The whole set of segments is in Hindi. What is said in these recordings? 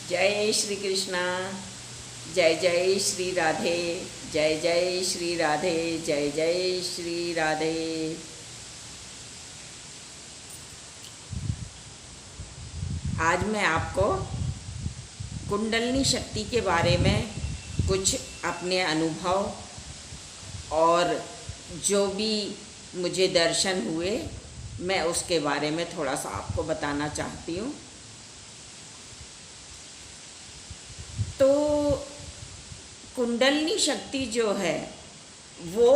जय श्री कृष्णा। जय जय श्री राधे। जय जय श्री राधे। जय जय श्री राधे। आज मैं आपको कुंडलिनी शक्ति के बारे में कुछ अपने अनुभव और जो भी मुझे दर्शन हुए मैं उसके बारे में थोड़ा सा आपको बताना चाहती हूँ। तो कुंडलिनी शक्ति जो है वो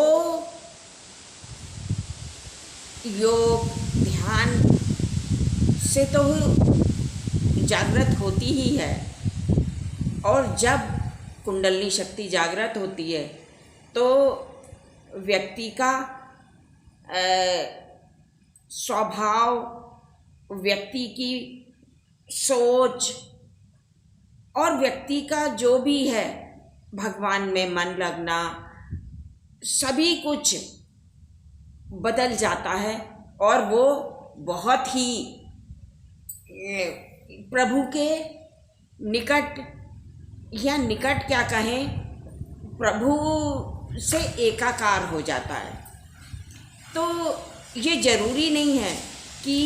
योग ध्यान से तो जागृत होती ही है, और जब कुंडलिनी शक्ति जागृत होती है तो व्यक्ति का स्वभाव, व्यक्ति की सोच और व्यक्ति का जो भी है भगवान में मन लगना, सभी कुछ बदल जाता है और वो बहुत ही प्रभु के निकट, या निकट क्या कहें, प्रभु से एकाकार हो जाता है। तो ये ज़रूरी नहीं है कि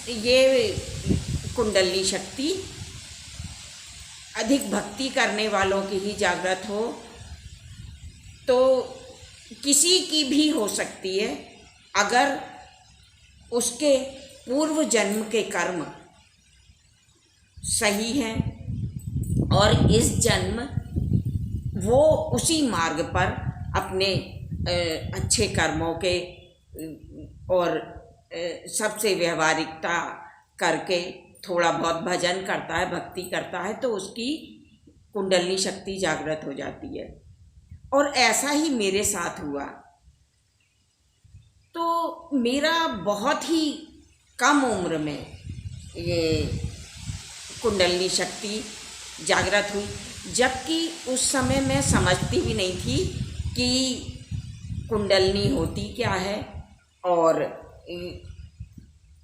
ये कुंडलिनी शक्ति अधिक भक्ति करने वालों की ही जागृत हो, तो किसी की भी हो सकती है अगर उसके पूर्व जन्म के कर्म सही हैं और इस जन्म वो उसी मार्ग पर अपने अच्छे कर्मों के और सबसे व्यवहारिकता करके थोड़ा बहुत भजन करता है, भक्ति करता है, तो उसकी कुंडलिनी शक्ति जागृत हो जाती है। और ऐसा ही मेरे साथ हुआ। तो मेरा बहुत ही कम उम्र में ये कुंडलिनी शक्ति जागृत हुई, जबकि उस समय मैं समझती भी नहीं थी कि कुंडलिनी होती क्या है, और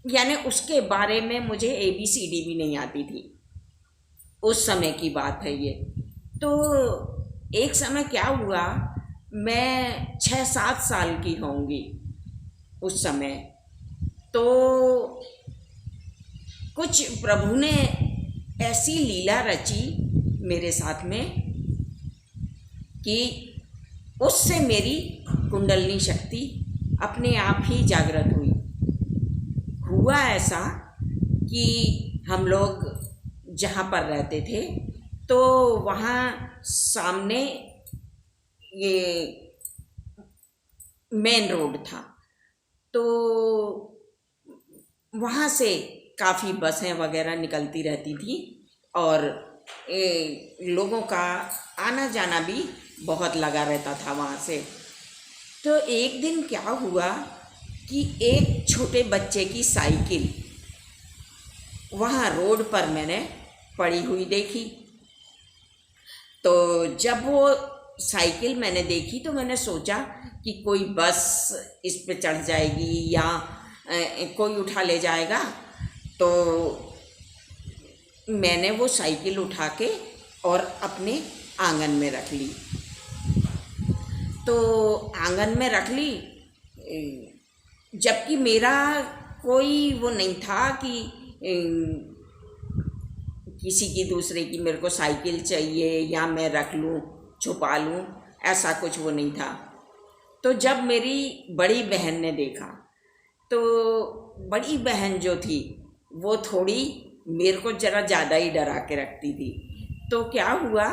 यानी उसके बारे में मुझे ABCD भी नहीं आती थी। उस समय की बात है ये। तो एक समय क्या हुआ, मैं 6-7 साल की होंगी उस समय। तो कुछ प्रभु ने ऐसी लीला रची मेरे साथ में कि उससे मेरी कुंडलिनी शक्ति अपने आप ही जागृत हुई। हुआ ऐसा कि हम लोग जहाँ पर रहते थे तो वहाँ सामने ये मेन रोड था, तो वहाँ से काफ़ी बसें वगैरह निकलती रहती थी और लोगों का आना जाना भी बहुत लगा रहता था वहाँ से। तो एक दिन क्या हुआ कि एक छोटे बच्चे की साइकिल वहाँ रोड पर मैंने पड़ी हुई देखी। तो जब वो साइकिल मैंने देखी तो मैंने सोचा कि कोई बस इस पे चढ़ जाएगी या कोई उठा ले जाएगा। तो मैंने वो साइकिल उठा के और अपने आंगन में रख ली। तो आंगन में रख ली, जबकि मेरा कोई वो नहीं था कि किसी की दूसरे की मेरे को साइकिल चाहिए या मैं रख लूँ छुपा लूँ, ऐसा कुछ वो नहीं था। तो जब मेरी बड़ी बहन ने देखा, तो बड़ी बहन जो थी वो थोड़ी मेरे को ज़रा ज़्यादा ही डरा के रखती थी। तो क्या हुआ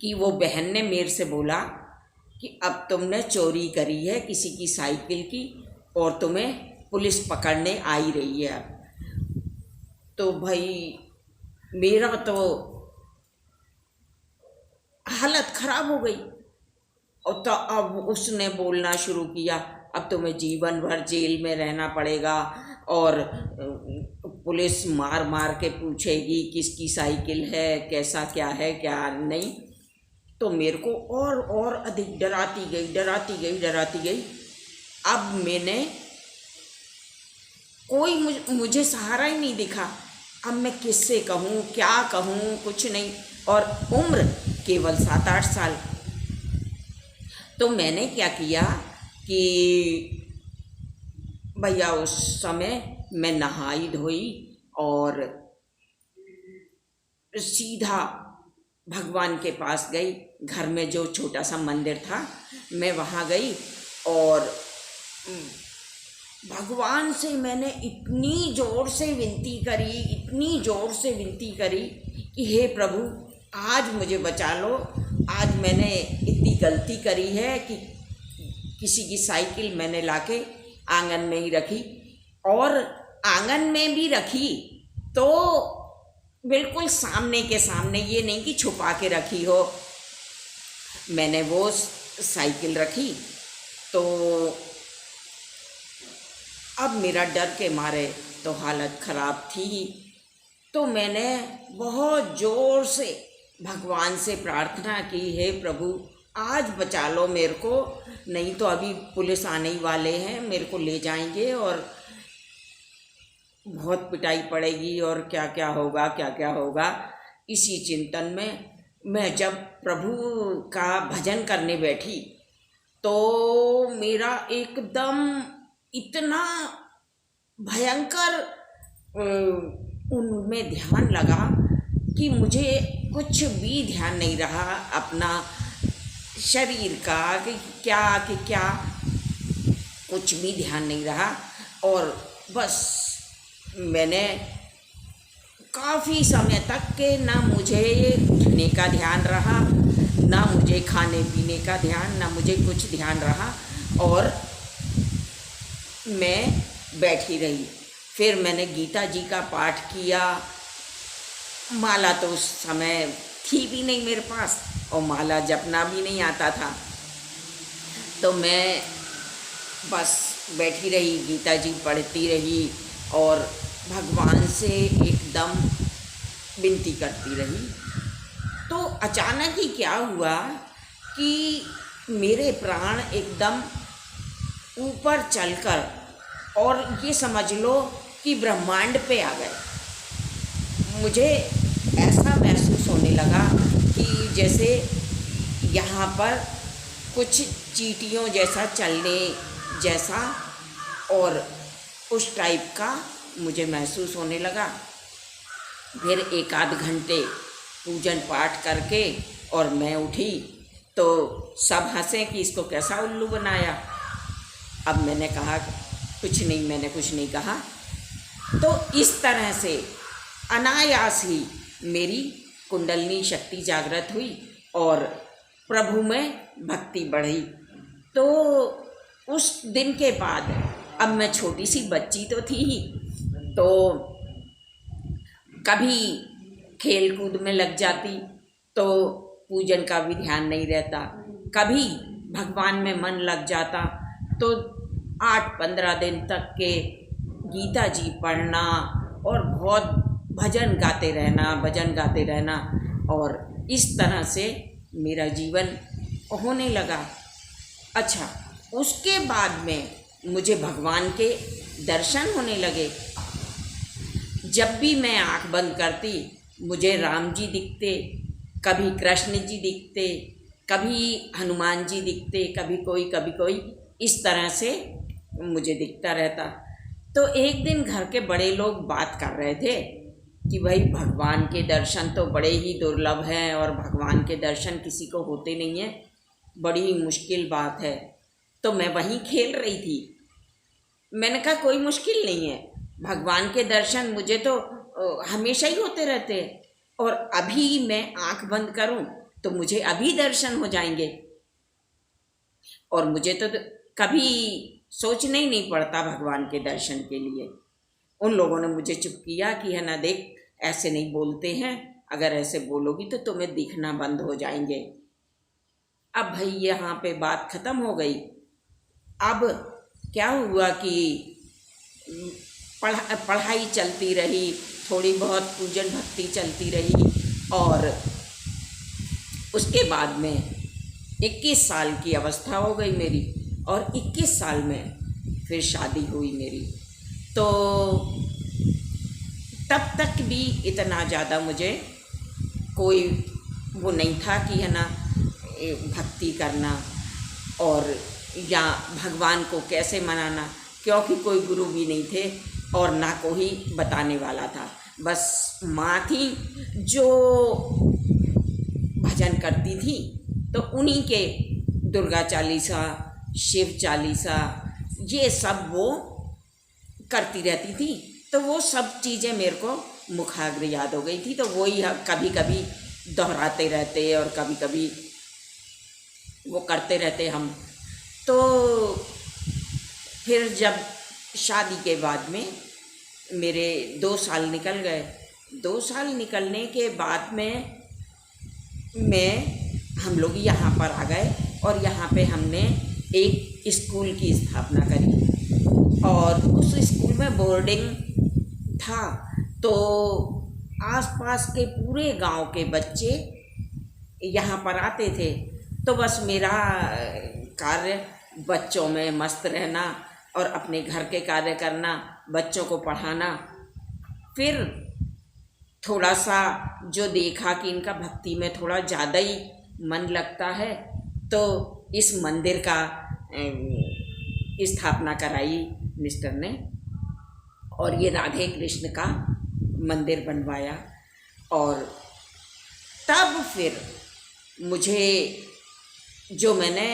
कि वो बहन ने मेरे से बोला कि अब तुमने चोरी करी है किसी की साइकिल की और तुम्हें पुलिस पकड़ने आ ही रही है अब। तो भाई मेरा तो हालत ख़राब हो गई। और तो अब उसने बोलना शुरू किया, अब तुम्हें जीवन भर जेल में रहना पड़ेगा और पुलिस मार मार के पूछेगी किसकी साइकिल है, कैसा क्या है क्या नहीं। तो मेरे को और अधिक डराती गई। अब मैंने कोई मुझे सहारा ही नहीं दिखा। अब मैं किससे कहूँ, क्या कहूँ, कुछ नहीं। और उम्र केवल 7-8 साल। तो मैंने क्या किया कि भैया उस समय मैं नहाई धोई और सीधा भगवान के पास गई। घर में जो छोटा सा मंदिर था, मैं वहाँ गई और भगवान से मैंने इतनी ज़ोर से विनती करी, इतनी ज़ोर से विनती करी कि हे प्रभु, आज मुझे बचा लो। आज मैंने इतनी गलती करी है कि किसी की साइकिल मैंने लाके आंगन में ही रखी, और आंगन में भी रखी तो बिल्कुल सामने के सामने, ये नहीं कि छुपा के रखी हो। मैंने वो साइकिल रखी तो अब मेरा डर के मारे तो हालत ख़राब थी। तो मैंने बहुत ज़ोर से भगवान से प्रार्थना की, हे प्रभु आज बचा लो मेरे को, नहीं तो अभी पुलिस आने ही वाले हैं, मेरे को ले जाएंगे और बहुत पिटाई पड़ेगी और क्या क्या होगा, क्या क्या होगा। इसी चिंतन में मैं जब प्रभु का भजन करने बैठी तो मेरा एकदम इतना भयंकर उनमें ध्यान लगा कि मुझे कुछ भी ध्यान नहीं रहा अपना शरीर का, कि क्या कुछ भी ध्यान नहीं रहा। और बस मैंने काफ़ी समय तक के ना मुझे उठने का ध्यान रहा, ना मुझे खाने पीने का ध्यान, ना मुझे कुछ ध्यान रहा, और मैं बैठी रही। फिर मैंने गीता जी का पाठ किया। माला तो उस समय थी भी नहीं मेरे पास, और माला जपना भी नहीं आता था। तो मैं बस बैठी रही, गीता जी पढ़ती रही और भगवान से एकदम विनती करती रही। तो अचानक ही क्या हुआ कि मेरे प्राण एकदम ऊपर चलकर, और ये समझ लो कि ब्रह्मांड पे आ गए। मुझे ऐसा महसूस होने लगा कि जैसे यहाँ पर कुछ चींटियों जैसा चलने जैसा, और उस टाइप का मुझे महसूस होने लगा। फिर 1-8 घंटे पूजन पाठ करके और मैं उठी तो सब हंसे कि इसको कैसा उल्लू बनाया। अब मैंने कहा कुछ नहीं, मैंने कुछ नहीं कहा। तो इस तरह से अनायास ही मेरी कुंडलिनी शक्ति जागृत हुई और प्रभु में भक्ति बढ़ी। तो उस दिन के बाद अब मैं छोटी सी बच्ची तो थी ही, तो कभी खेल कूद में लग जाती तो पूजन का भी ध्यान नहीं रहता, कभी भगवान में मन लग जाता तो 8-15 दिन तक के गीता जी पढ़ना और बहुत भजन गाते रहना, और इस तरह से मेरा जीवन होने लगा। अच्छा, उसके बाद में मुझे भगवान के दर्शन होने लगे। जब भी मैं आँख बंद करती मुझे राम जी दिखते, कभी कृष्ण जी दिखते, कभी हनुमान जी दिखते, कभी कोई, इस तरह से मुझे दिखता रहता। तो एक दिन घर के बड़े लोग बात कर रहे थे कि भाई भगवान के दर्शन तो बड़े ही दुर्लभ हैं और भगवान के दर्शन किसी को होते नहीं हैं, बड़ी मुश्किल बात है। तो मैं वहीं खेल रही थी। मैंने कहा कोई मुश्किल नहीं है, भगवान के दर्शन मुझे तो हमेशा ही होते रहते हैं, और अभी मैं आंख बंद करूं तो मुझे अभी दर्शन हो जाएंगे, और मुझे तो कभी सोचना ही नहीं पड़ता भगवान के दर्शन के लिए। उन लोगों ने मुझे चुप किया कि है ना, देख ऐसे नहीं बोलते हैं, अगर ऐसे बोलोगी तो तुम्हें दिखना बंद हो जाएंगे। अब भाई यहाँ पे बात ख़त्म हो गई। अब क्या हुआ कि पढ़ाई चलती रही, थोड़ी बहुत पूजन भक्ति चलती रही, और उसके बाद में 21 साल की अवस्था हो गई मेरी, और 21 साल में फिर शादी हुई मेरी। तो तब तक भी इतना ज़्यादा मुझे कोई वो नहीं था कि है ना भक्ति करना और या भगवान को कैसे मनाना, क्योंकि कोई गुरु भी नहीं थे और ना कोई बताने वाला था। बस माँ थी जो भजन करती थी, तो उन्हीं के दुर्गा चालीसा, शिव चालीसा, ये सब वो करती रहती थी। तो वो सब चीज़ें मेरे को मुखाग्र याद हो गई थी, तो वही कभी कभी दोहराते रहते और कभी कभी वो करते रहते हम। तो फिर जब शादी के बाद में मेरे 2 साल निकल गए। 2 साल निकलने के बाद में हम लोग यहाँ पर आ गए और यहाँ पे हमने एक स्कूल की स्थापना करी और उस स्कूल में बोर्डिंग था। तो आसपास के पूरे गांव के बच्चे यहाँ पर आते थे। तो बस मेरा कार्य बच्चों में मस्त रहना और अपने घर के कार्य करना, बच्चों को पढ़ाना। फिर थोड़ा सा जो देखा कि इनका भक्ति में थोड़ा ज़्यादा ही मन लगता है, तो इस मंदिर का स्थापना कराई मिस्टर ने और ये राधे कृष्ण का मंदिर बनवाया। और तब फिर मुझे, जो मैंने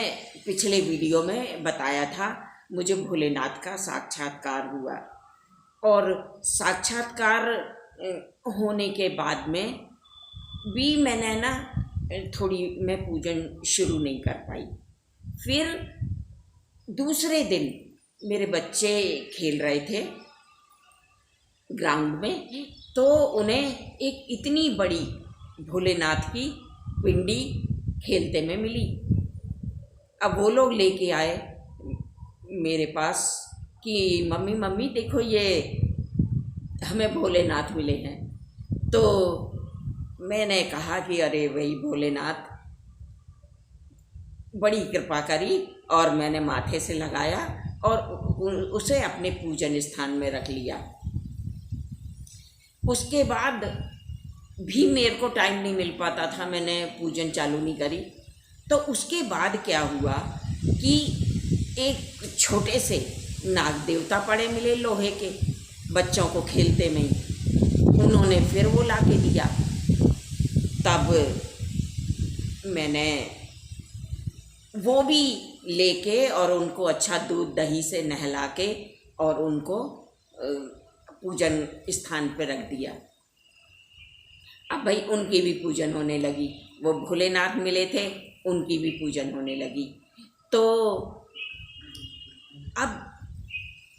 पिछले वीडियो में बताया था, मुझे भोलेनाथ का साक्षात्कार हुआ और साक्षात्कार होने के बाद में भी मैंने ना थोड़ी मैं पूजन शुरू नहीं कर पाई। फिर दूसरे दिन मेरे बच्चे खेल रहे थे ग्राउंड में, तो उन्हें एक इतनी बड़ी भोलेनाथ की पिंडी खेलते में मिली। अब वो लोग लेके आए मेरे पास कि मम्मी मम्मी देखो ये हमें भोलेनाथ मिले हैं। तो मैंने कहा कि अरे भाई भोलेनाथ बड़ी कृपा करी, और मैंने माथे से लगाया और उसे अपने पूजन स्थान में रख लिया। उसके बाद भी मेरे को टाइम नहीं मिल पाता था, मैंने पूजन चालू नहीं करी। तो उसके बाद क्या हुआ कि एक छोटे से नाग देवता पड़े मिले लोहे के, बच्चों को खेलते में ही उन्होंने फिर वो ला के दिया। तब मैंने वो भी लेके और उनको अच्छा दूध दही से नहला के और उनको पूजन स्थान पर रख दिया। अब भाई उनकी भी पूजन होने लगी, वो भोलेनाथ मिले थे उनकी भी पूजन होने लगी। तो अब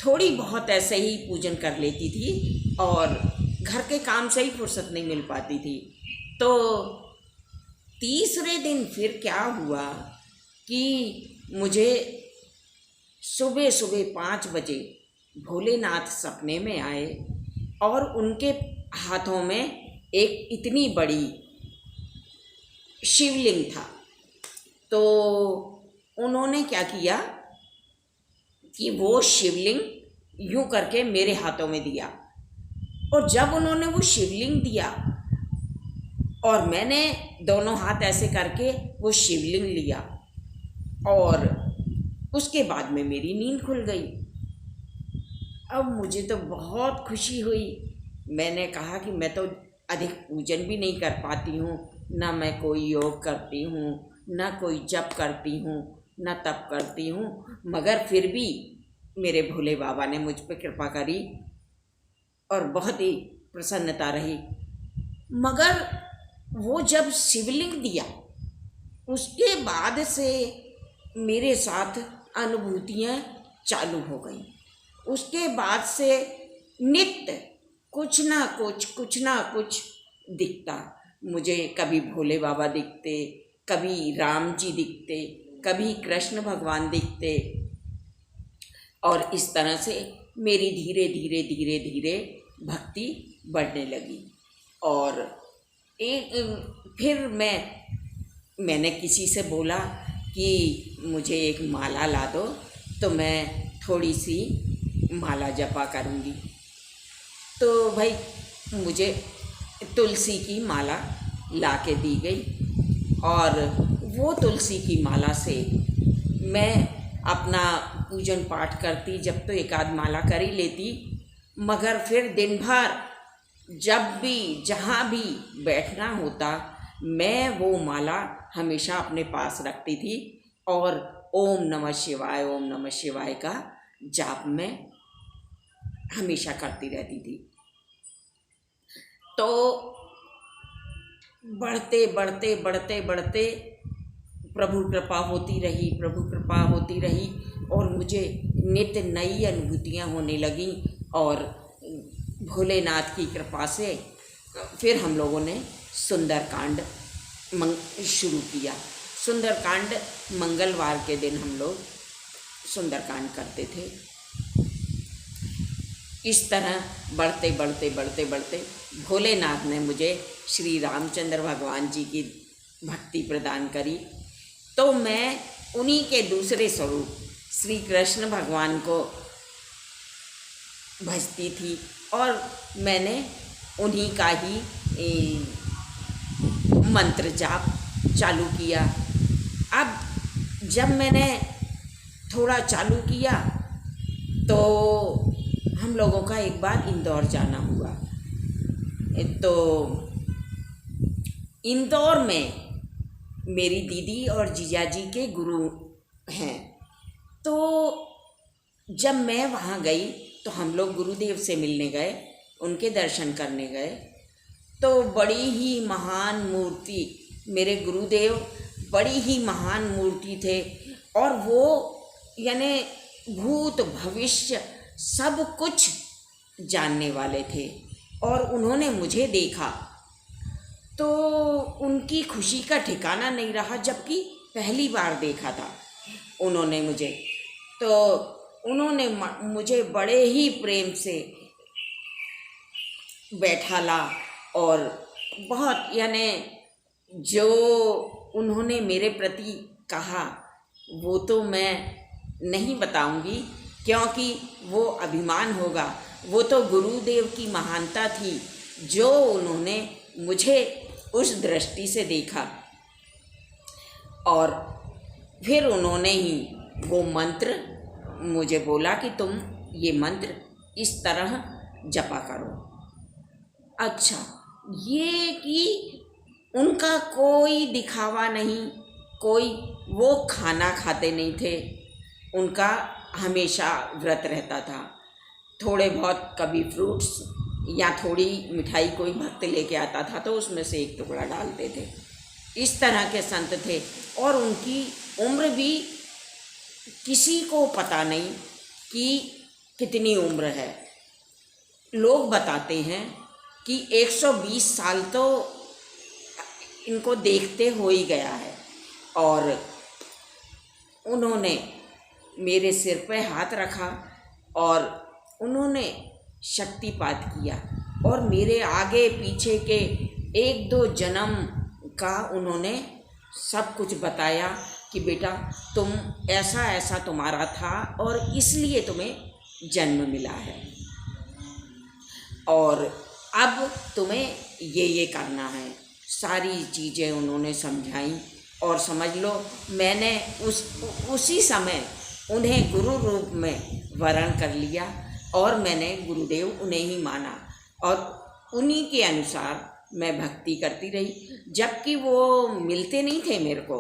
थोड़ी बहुत ऐसे ही पूजन कर लेती थी और घर के काम से ही फुर्सत नहीं मिल पाती थी। तो तीसरे दिन फिर क्या हुआ कि मुझे सुबह सुबह 5 बजे भोलेनाथ सपने में आए और उनके हाथों में एक इतनी बड़ी शिवलिंग था। तो उन्होंने क्या किया कि वो शिवलिंग यूं करके मेरे हाथों में दिया, और जब उन्होंने वो शिवलिंग दिया और मैंने दोनों हाथ ऐसे करके वो शिवलिंग लिया, और उसके बाद में मेरी नींद खुल गई। अब मुझे तो बहुत खुशी हुई। मैंने कहा कि मैं तो अधिक पूजन भी नहीं कर पाती हूँ, ना मैं कोई योग करती हूँ, ना कोई जप करती हूँ, ना तप करती हूँ, मगर फिर भी मेरे भोले बाबा ने मुझ पर कृपा करी और बहुत ही प्रसन्नता रही। मगर वो जब शिवलिंग दिया उसके बाद से मेरे साथ अनुभूतियाँ चालू हो गई। उसके बाद से नित्य कुछ ना कुछ दिखता मुझे। कभी भोले बाबा दिखते, कभी राम जी दिखते, कभी कृष्ण भगवान दिखते, और इस तरह से मेरी धीरे धीरे धीरे धीरे भक्ति बढ़ने लगी। और फिर मैंने किसी से बोला कि मुझे एक माला ला दो, तो मैं थोड़ी सी माला जपा करूँगी। तो भाई मुझे तुलसी की माला ला के दी गई और वो तुलसी की माला से मैं अपना पूजन पाठ करती। जब तो एक आध माला कर ही लेती, मगर फिर दिन भर जब भी जहाँ भी बैठना होता मैं वो माला हमेशा अपने पास रखती थी और ओम नमः शिवाय का जाप मैं हमेशा करती रहती थी। तो बढ़ते बढ़ते बढ़ते बढ़ते प्रभु कृपा होती रही और मुझे नित्य नई अनुभूतियाँ होने लगीं और भोलेनाथ की कृपा से फिर हम लोगों ने सुंदरकांड शुरू किया। सुंदरकांड मंगलवार के दिन हम लोग सुंदरकांड करते थे। इस तरह बढ़ते बढ़ते बढ़ते बढ़ते भोलेनाथ ने मुझे श्री रामचंद्र भगवान जी की भक्ति प्रदान करी। तो मैं उन्हीं के दूसरे स्वरूप श्री कृष्ण भगवान को भजती थी और मैंने उन्हीं का ही मंत्र जाप चालू किया। अब जब मैंने थोड़ा चालू किया तो हम लोगों का एक बार इंदौर जाना हुआ। तो इंदौर में मेरी दीदी और जीजाजी के गुरु हैं। तो जब मैं वहाँ गई तो हम लोग गुरुदेव से मिलने गए, उनके दर्शन करने गए। तो बड़ी ही महान मूर्ति, मेरे गुरुदेव बड़ी ही महान मूर्ति थे और वो यानी भूत भविष्य सब कुछ जानने वाले थे। और उन्होंने मुझे देखा तो उनकी खुशी का ठिकाना नहीं रहा, जबकि पहली बार देखा था उन्होंने मुझे। तो उन्होंने मुझे बड़े ही प्रेम से बैठाला और बहुत यानी जो उन्होंने मेरे प्रति कहा वो तो मैं नहीं बताऊंगी, क्योंकि वो अभिमान होगा। वो तो गुरुदेव की महानता थी जो उन्होंने मुझे उस दृष्टि से देखा और फिर उन्होंने ही वो मंत्र मुझे बोला कि तुम ये मंत्र इस तरह जपा करो। अच्छा, ये कि उनका कोई दिखावा नहीं, कोई वो खाना खाते नहीं थे, उनका हमेशा व्रत रहता था। थोड़े बहुत कभी फ्रूट्स या थोड़ी मिठाई कोई भक्त लेके आता था तो उसमें से एक टुकड़ा डालते थे। इस तरह के संत थे और उनकी उम्र भी किसी को पता नहीं कि कितनी उम्र है। लोग बताते हैं कि 120 साल तो इनको देखते हो ही गया है। और उन्होंने मेरे सिर पे हाथ रखा और उन्होंने शक्तिपात किया और मेरे आगे पीछे के 1-2 जन्म का उन्होंने सब कुछ बताया कि बेटा तुम ऐसा ऐसा तुम्हारा था और इसलिए तुम्हें जन्म मिला है और अब तुम्हें ये करना है। सारी चीज़ें उन्होंने समझाई और समझ लो मैंने उसी समय उन्हें गुरु रूप में वरण कर लिया और मैंने गुरुदेव उन्हें ही माना और उन्हीं के अनुसार मैं भक्ति करती रही। जबकि वो मिलते नहीं थे मेरे को,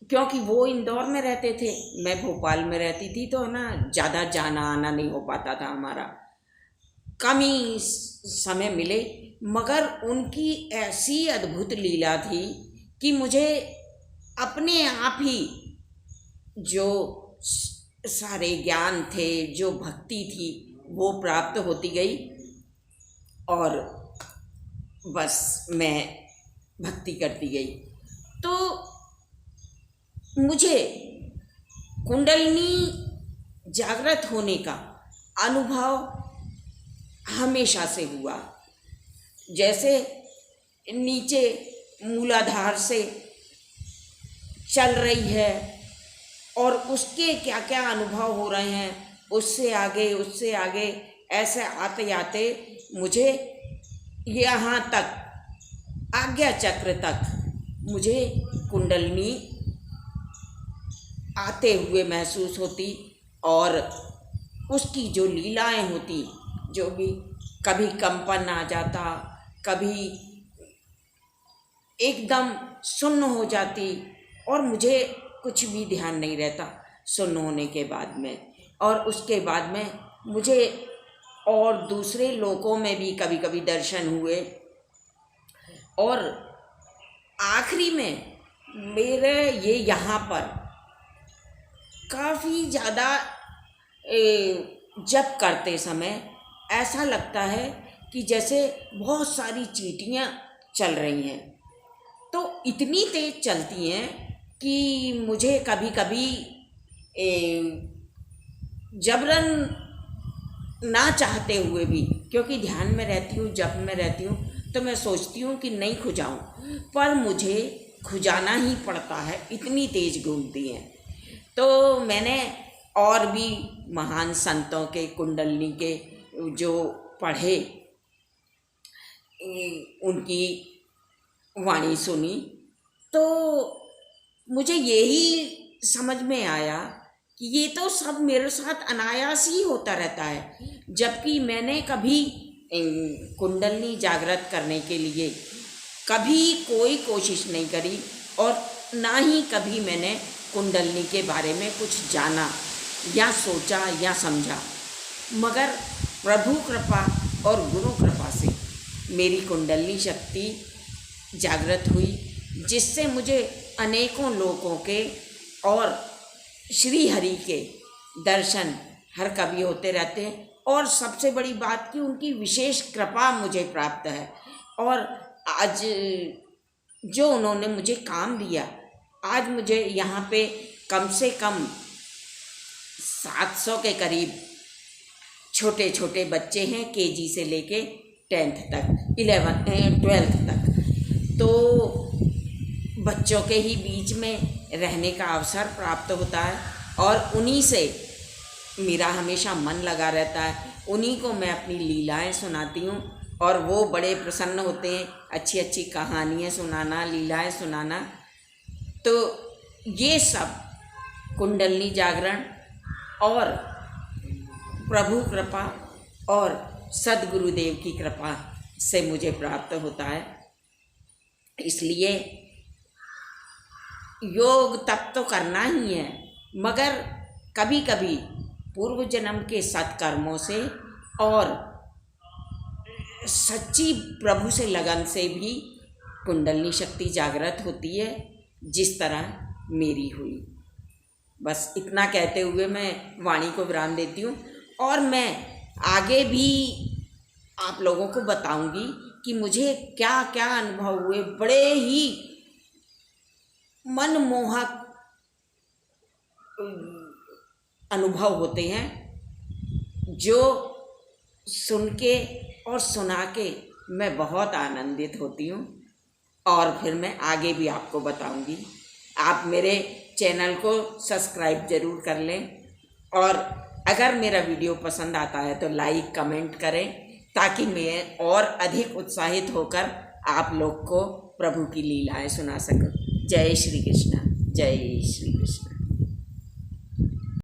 क्योंकि वो इंदौर में रहते थे, मैं भोपाल में रहती थी, तो ना ज़्यादा जाना आना नहीं हो पाता था हमारा, कम ही समय मिले। मगर उनकी ऐसी अद्भुत लीला थी कि मुझे अपने आप ही जो सारे ज्ञान थे, जो भक्ति थी, वो प्राप्त होती गई और बस मैं भक्ति करती गई। तो मुझे कुंडलिनी जागृत होने का अनुभव हमेशा से हुआ। जैसे नीचे मूलाधार से चल रही है और उसके क्या क्या अनुभव हो रहे हैं उससे आगे ऐसे आते आते मुझे यहाँ तक आज्ञा चक्र तक मुझे कुंडलिनी आते हुए महसूस होती और उसकी जो लीलाएं होती, जो भी कभी कंपन आ जाता, कभी एकदम सुन्न हो जाती और मुझे कुछ भी ध्यान नहीं रहता सुन्न होने के बाद में। और उसके बाद में मुझे और दूसरे लोकों में भी कभी कभी दर्शन हुए और आखिरी में मेरे ये यहाँ पर काफ़ी ज़्यादा जप करते समय ऐसा लगता है कि जैसे बहुत सारी चींटियाँ चल रही हैं, तो इतनी तेज़ चलती हैं कि मुझे कभी कभी जबरन ना चाहते हुए भी, क्योंकि ध्यान में रहती हूँ, जप में रहती हूँ, तो मैं सोचती हूँ कि नहीं खुजाऊँ, पर मुझे खुजाना ही पड़ता है, इतनी तेज़ घूमती हैं। तो मैंने और भी महान संतों के कुंडलिनी के जो पढ़े, उनकी वाणी सुनी, तो मुझे यही समझ में आया कि ये तो सब मेरे साथ अनायास ही होता रहता है, जबकि मैंने कभी कुंडलिनी जागृत करने के लिए कभी कोई कोशिश नहीं करी और ना ही कभी मैंने कुंडलिनी के बारे में कुछ जाना या सोचा या समझा। मगर प्रभु कृपा और गुरु कृपा से मेरी कुंडलिनी शक्ति जागृत हुई, जिससे मुझे अनेकों लोगों के और श्री हरि के दर्शन हर कभी होते रहते हैं। और सबसे बड़ी बात कि उनकी विशेष कृपा मुझे प्राप्त है। और आज जो उन्होंने मुझे काम दिया, आज मुझे यहाँ पे कम से कम 700 के करीब छोटे छोटे बच्चे हैं, केजी से लेके 10th तक, 12th तक। तो बच्चों के ही बीच में रहने का अवसर प्राप्त होता है और उन्हीं से मेरा हमेशा मन लगा रहता है। उन्हीं को मैं अपनी लीलाएं सुनाती हूँ और वो बड़े प्रसन्न होते हैं, अच्छी अच्छी कहानियाँ सुनाना, लीलाएं सुनाना। तो ये सब कुंडलिनी जागरण और प्रभु कृपा और सद्गुरुदेव की कृपा से मुझे प्राप्त होता है। इसलिए योग तप तो करना ही है, मगर कभी कभी पूर्व जन्म के सत्कर्मों से और सच्ची प्रभु से लगन से भी कुंडलिनी शक्ति जागृत होती है, जिस तरह मेरी हुई। बस इतना कहते हुए मैं वाणी को विराम देती हूँ और मैं आगे भी आप लोगों को बताऊंगी कि मुझे क्या क्या अनुभव हुए। बड़े ही मनमोहक अनुभव होते हैं, जो सुन के और सुना के मैं बहुत आनंदित होती हूँ और फिर मैं आगे भी आपको बताऊंगी। आप मेरे चैनल को सब्सक्राइब ज़रूर कर लें और अगर मेरा वीडियो पसंद आता है तो लाइक कमेंट करें, ताकि मैं और अधिक उत्साहित होकर आप लोग को प्रभु की लीलाएं सुना सकूं। जय श्री कृष्ण, जय श्री कृष्ण।